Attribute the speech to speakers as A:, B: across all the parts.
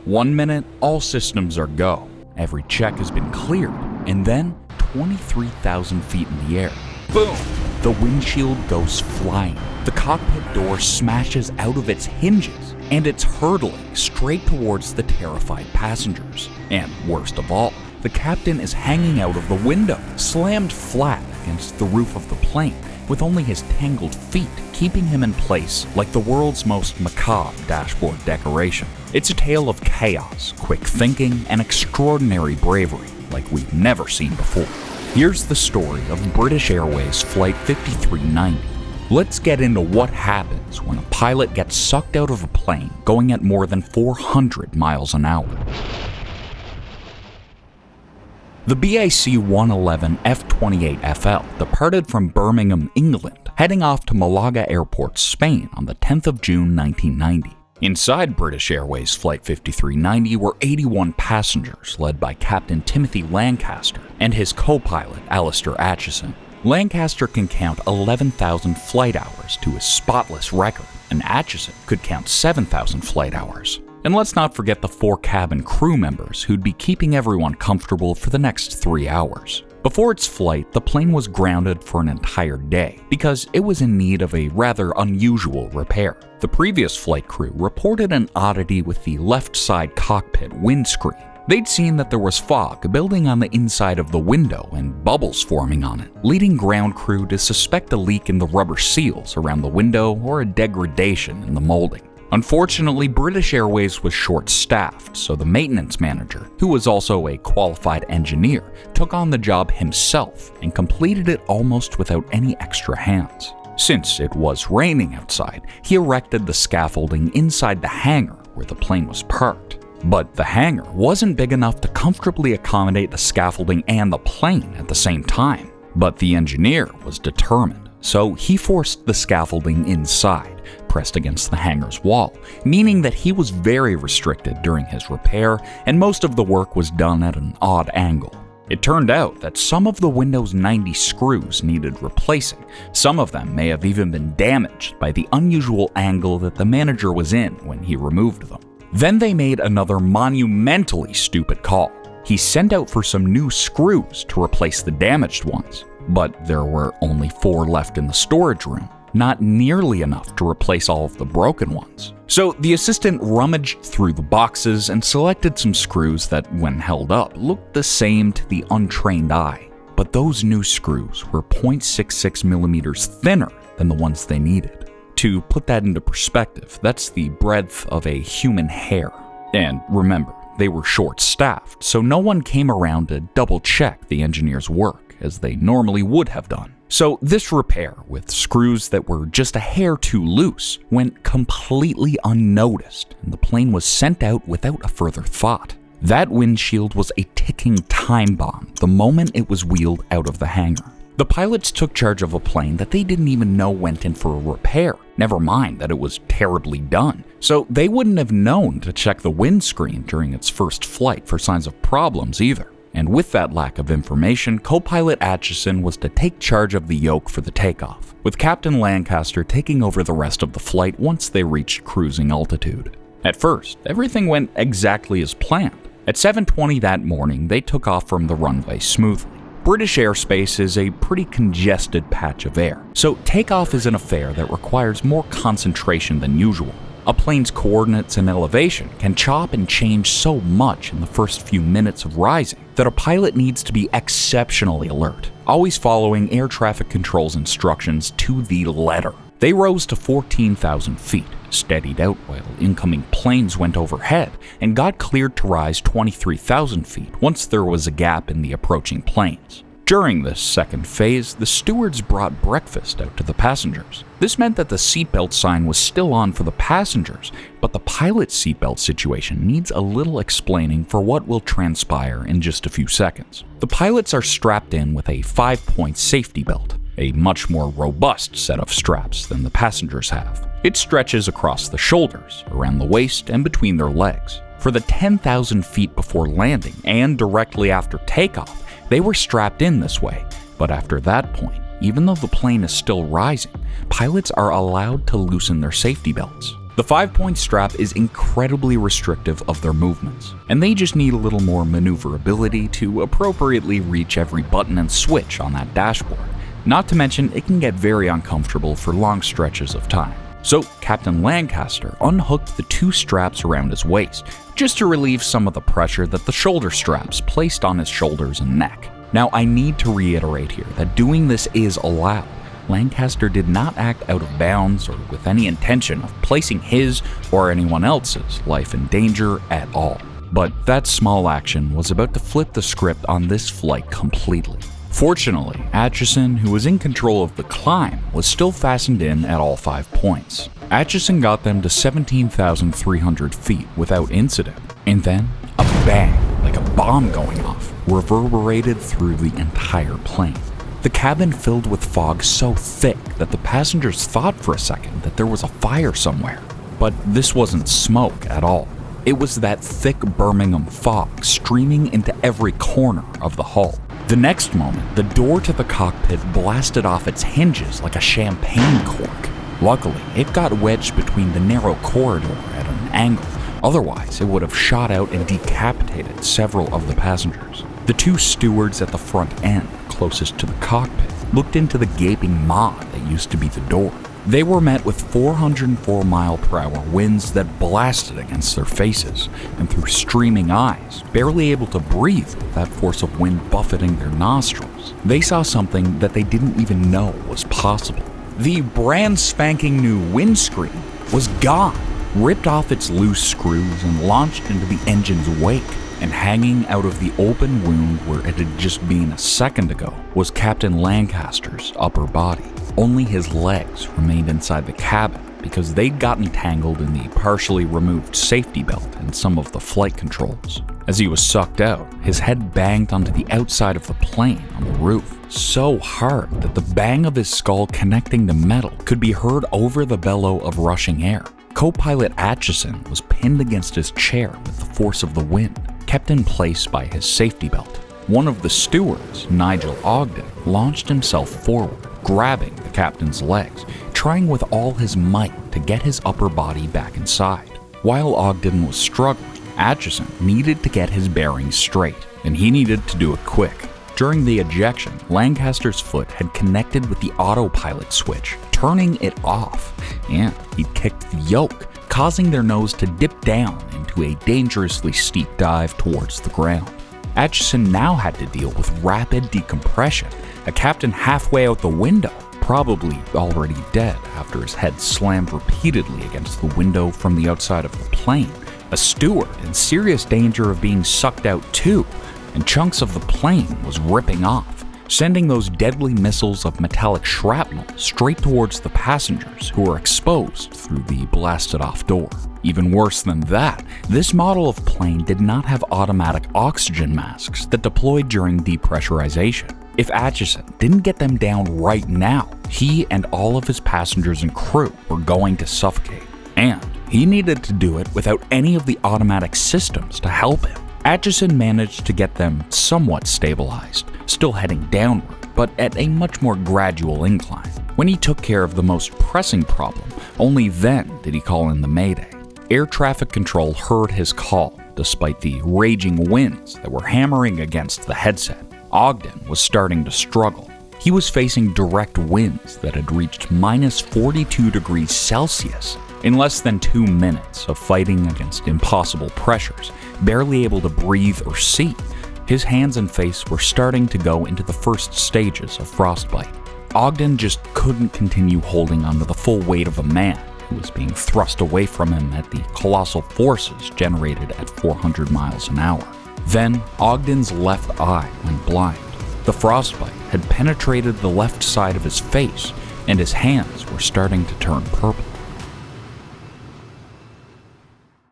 A: 1 minute, all systems are go. Every check has been cleared, and then 23,000 feet in the air. Boom! The windshield goes flying. The cockpit door smashes out of its hinges, and it's hurtling straight towards the terrified passengers. And worst of all, the captain is hanging out of the window, slammed flat against the roof of the plane, with only his tangled feet keeping him in place like the world's most macabre dashboard decoration. It's a tale of chaos, quick thinking, and extraordinary bravery like we've never seen before. Here's the story of British Airways Flight 5390. Let's get into what happens when a pilot gets sucked out of a plane going at more than 400 miles an hour. The BAC 111 F-28FL departed from Birmingham, England, heading off to Malaga Airport, Spain on the 10th of June 1990. Inside British Airways Flight 5390 were 81 passengers led by Captain Tim Lancaster and his co-pilot Alistair Atchison. Lancaster can count 11,000 flight hours to his spotless record, and Atchison could count 7,000 flight hours. And let's not forget the 4 cabin crew members who'd be keeping everyone comfortable for the next 3 hours. Before its flight, the plane was grounded for an entire day because it was in need of a rather unusual repair. The previous flight crew reported an oddity with the left side cockpit windscreen. They'd seen that there was fog building on the inside of the window and bubbles forming on it, leading ground crew to suspect a leak in the rubber seals around the window or a degradation in the molding. Unfortunately, British Airways was short-staffed, so the maintenance manager, who was also a qualified engineer, took on the job himself and completed it almost without any extra hands. Since it was raining outside, he erected the scaffolding inside the hangar where the plane was parked. But the hangar wasn't big enough to comfortably accommodate the scaffolding and the plane at the same time. But the engineer was determined, so he forced the scaffolding inside, pressed against the hangar's wall, meaning that he was very restricted during his repair, and most of the work was done at an odd angle. It turned out that some of the Windows 90 screws needed replacing. Some of them may have even been damaged by the unusual angle that the manager was in when he removed them. Then they made another monumentally stupid call. He sent out for some new screws to replace the damaged ones, but there were only 4 left in the storage room, not nearly enough to replace all of the broken ones. So the assistant rummaged through the boxes and selected some screws that, when held up, looked the same to the untrained eye. But those new screws were 0.66 millimeters thinner than the ones they needed. To put that into perspective, that's the breadth of a human hair. And remember, they were short-staffed, so no one came around to double-check the engineer's work, as they normally would have done. So this repair, with screws that were just a hair too loose, went completely unnoticed, and the plane was sent out without a further thought. That windshield was a ticking time bomb the moment it was wheeled out of the hangar. The pilots took charge of a plane that they didn't even know went in for a repair, never mind that it was terribly done. So they wouldn't have known to check the windscreen during its first flight for signs of problems either. And with that lack of information, co-pilot Atchison was to take charge of the yoke for the takeoff, with Captain Lancaster taking over the rest of the flight once they reached cruising altitude. At first, everything went exactly as planned. At 7:20 that morning, they took off from the runway smoothly. British airspace is a pretty congested patch of air, so takeoff is an affair that requires more concentration than usual. A plane's coordinates and elevation can chop and change so much in the first few minutes of rising that a pilot needs to be exceptionally alert, always following air traffic control's instructions to the letter. They rose to 14,000 feet, steadied out while incoming planes went overhead, and got cleared to rise 23,000 feet once there was a gap in the approaching planes. During this second phase, the stewards brought breakfast out to the passengers. This meant that the seatbelt sign was still on for the passengers, but the pilot's seatbelt situation needs a little explaining for what will transpire in just a few seconds. The pilots are strapped in with a 5-point safety belt, a much more robust set of straps than the passengers have. It stretches across the shoulders, around the waist, and between their legs. For the 10,000 feet before landing and directly after takeoff, they were strapped in this way, but after that point, even though the plane is still rising, pilots are allowed to loosen their safety belts. The 5-point strap is incredibly restrictive of their movements, and they just need a little more maneuverability to appropriately reach every button and switch on that dashboard. Not to mention, it can get very uncomfortable for long stretches of time. So Captain Lancaster unhooked the 2 straps around his waist, just to relieve some of the pressure that the shoulder straps placed on his shoulders and neck. Now, I need to reiterate here that doing this is allowed. Lancaster did not act out of bounds or with any intention of placing his or anyone else's life in danger at all. But that small action was about to flip the script on this flight completely. Fortunately, Atchison, who was in control of the climb, was still fastened in at all 5 points. Atchison got them to 17,300 feet without incident, and then a bang, like a bomb going off, reverberated through the entire plane. The cabin filled with fog so thick that the passengers thought for a second that there was a fire somewhere. But this wasn't smoke at all. It was that thick Birmingham fog streaming into every corner of the hull. The next moment, the door to the cockpit blasted off its hinges like a champagne cork. Luckily, it got wedged between the narrow corridor at an angle. Otherwise, it would have shot out and decapitated several of the passengers. The 2 stewards at the front end, closest to the cockpit, looked into the gaping maw that used to be the door. They were met with 404-mile-per-hour winds that blasted against their faces, and through streaming eyes, barely able to breathe with that force of wind buffeting their nostrils, they saw something that they didn't even know was possible. The brand spanking new windscreen was gone, ripped off its loose screws and launched into the engine's wake. And hanging out of the open wound where it had just been a second ago was Captain Lancaster's upper body. Only his legs remained inside the cabin because they'd gotten tangled in the partially removed safety belt and some of the flight controls. As he was sucked out, his head banged onto the outside of the plane on the roof, so hard that the bang of his skull connecting the metal could be heard over the bellow of rushing air. Co-pilot Atchison was pinned against his chair with the force of the wind, kept in place by his safety belt. One of the stewards, Nigel Ogden, launched himself forward, grabbing the captain's legs, trying with all his might to get his upper body back inside. While Ogden was struggling, Atchison needed to get his bearings straight, and he needed to do it quick. During the ejection, Lancaster's foot had connected with the autopilot switch, turning it off, and he'd kicked the yoke, causing their nose to dip down into a dangerously steep dive towards the ground. Atchison now had to deal with rapid decompression, a captain halfway out the window, probably already dead after his head slammed repeatedly against the window from the outside of the plane, a steward in serious danger of being sucked out too, and chunks of the plane was ripping off, sending those deadly missiles of metallic shrapnel straight towards the passengers who were exposed through the blasted-off door. Even worse than that, this model of plane did not have automatic oxygen masks that deployed during depressurization. If Atchison didn't get them down right now, he and all of his passengers and crew were going to suffocate. And he needed to do it without any of the automatic systems to help him. Atchison managed to get them somewhat stabilized, still heading downward, but at a much more gradual incline. When he took care of the most pressing problem, only then did he call in the mayday. Air traffic control heard his call, despite the raging winds that were hammering against the headset. Ogden was starting to struggle. He was facing direct winds that had reached minus 42 degrees Celsius in less than 2 minutes of fighting against impossible pressures, barely able to breathe or see. His hands and face were starting to go into the first stages of frostbite. Ogden just couldn't continue holding onto the full weight of a man who was being thrust away from him at the colossal forces generated at 400 miles an hour. Then, Ogden's left eye went blind. The frostbite had penetrated the left side of his face, and his hands were starting to turn purple.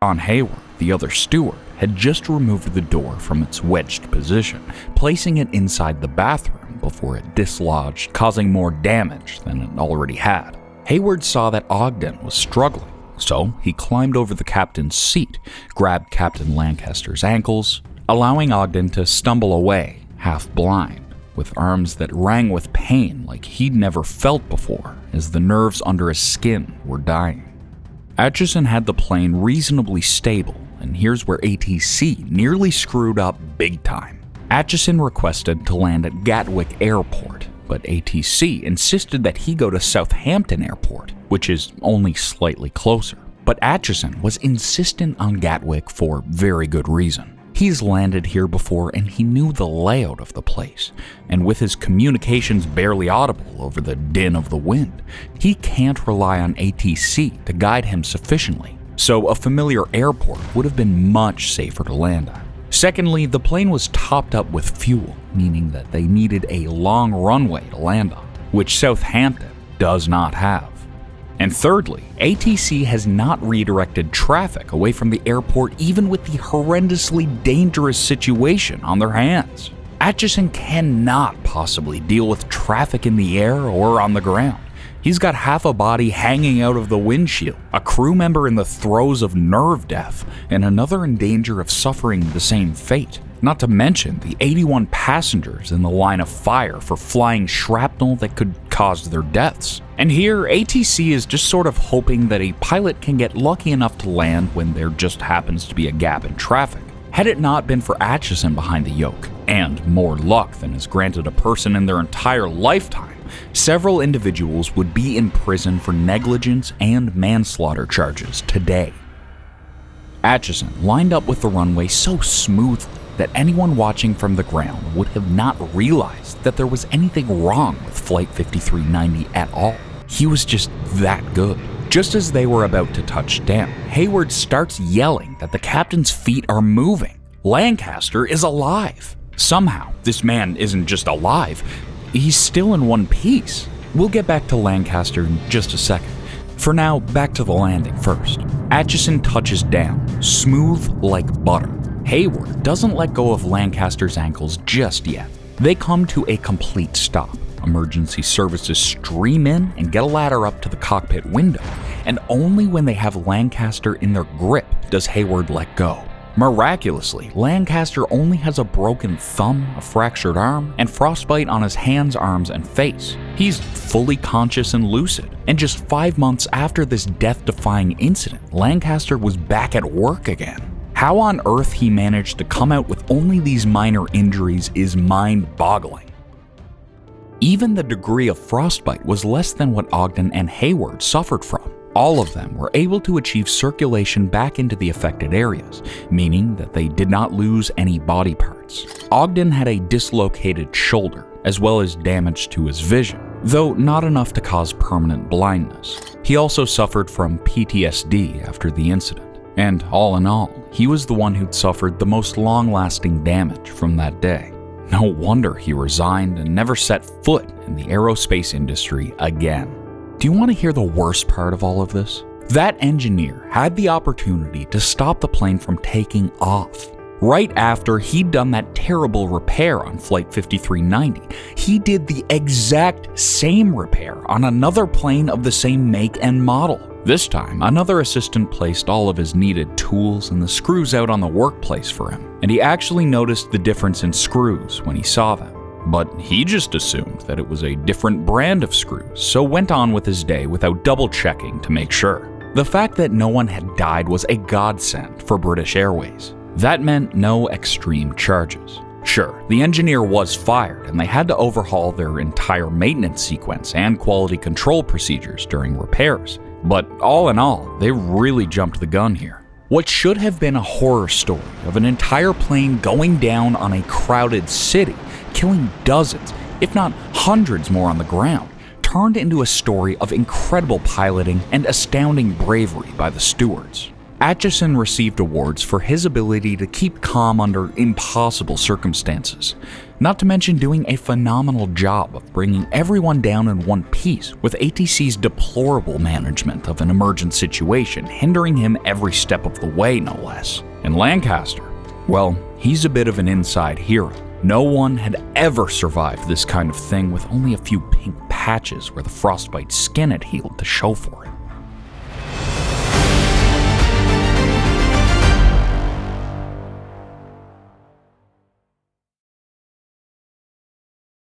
A: John Hayward, the other steward, had just removed the door from its wedged position, placing it inside the bathroom before it dislodged, causing more damage than it already had. Hayward saw that Ogden was struggling, so he climbed over the captain's seat, grabbed Captain Lancaster's ankles, allowing Ogden to stumble away, half blind, with arms that rang with pain like he'd never felt before as the nerves under his skin were dying. Atchison had the plane reasonably stable, and here's where ATC nearly screwed up big time. Atchison requested to land at Gatwick Airport, but ATC insisted that he go to Southampton Airport, which is only slightly closer. But Atchison was insistent on Gatwick for very good reason. He's landed here before and he knew the layout of the place, and with his communications barely audible over the din of the wind, he can't rely on ATC to guide him sufficiently, so a familiar airport would have been much safer to land at. Secondly, the plane was topped up with fuel, meaning that they needed a long runway to land on, which Southampton does not have. And thirdly, ATC has not redirected traffic away from the airport even with the horrendously dangerous situation on their hands. Atchison cannot possibly deal with traffic in the air or on the ground. He's got half a body hanging out of the windshield, a crew member in the throes of nerve death, and another in danger of suffering the same fate. Not to mention the 81 passengers in the line of fire for flying shrapnel that could cause their deaths. And here, ATC is just sort of hoping that a pilot can get lucky enough to land when there just happens to be a gap in traffic. Had it not been for Atchison behind the yoke, and more luck than is granted a person in their entire lifetime, several individuals would be in prison for negligence and manslaughter charges today. Atchison lined up with the runway so smoothly that anyone watching from the ground would have not realized that there was anything wrong with Flight 5390 at all. He was just that good. Just as they were about to touch down, Hayward starts yelling that the captain's feet are moving. Lancaster is alive. Somehow, this man isn't just alive, he's still in one piece. We'll get back to Lancaster in just a second. For now, back to the landing first. Atchison touches down, smooth like butter. Hayward doesn't let go of Lancaster's ankles just yet. They come to a complete stop. Emergency services stream in and get a ladder up to the cockpit window, and only when they have Lancaster in their grip does Hayward let go. Miraculously, Lancaster only has a broken thumb, a fractured arm, and frostbite on his hands, arms, and face. He's fully conscious and lucid, and just 5 months after this death-defying incident, Lancaster was back at work again. How on earth he managed to come out with only these minor injuries is mind-boggling. Even the degree of frostbite was less than what Ogden and Hayward suffered from. All of them were able to achieve circulation back into the affected areas, meaning that they did not lose any body parts. Ogden had a dislocated shoulder, as well as damage to his vision, though not enough to cause permanent blindness. He also suffered from PTSD after the incident. And all in all, he was the one who'd suffered the most long-lasting damage from that day. No wonder he resigned and never set foot in the aerospace industry again. Do you want to hear the worst part of all of this? That engineer had the opportunity to stop the plane from taking off. Right after he'd done that terrible repair on Flight 5390, he did the exact same repair on another plane of the same make and model. This time, another assistant placed all of his needed tools and the screws out on the workplace for him, and he actually noticed the difference in screws when he saw them. But he just assumed that it was a different brand of screws, so went on with his day without double-checking to make sure. The fact that no one had died was a godsend for British Airways. That meant no extreme charges. Sure, the engineer was fired and they had to overhaul their entire maintenance sequence and quality control procedures during repairs. But all in all, they really jumped the gun here. What should have been a horror story of an entire plane going down on a crowded city, killing dozens, if not hundreds more on the ground, turned into a story of incredible piloting and astounding bravery by the stewards. Atchison received awards for his ability to keep calm under impossible circumstances, not to mention doing a phenomenal job of bringing everyone down in one piece, with ATC's deplorable management of an emergent situation hindering him every step of the way, no less. And Lancaster, well, he's a bit of an inside hero. No one had ever survived this kind of thing with only a few pink patches where the frostbite skin had healed to show for it.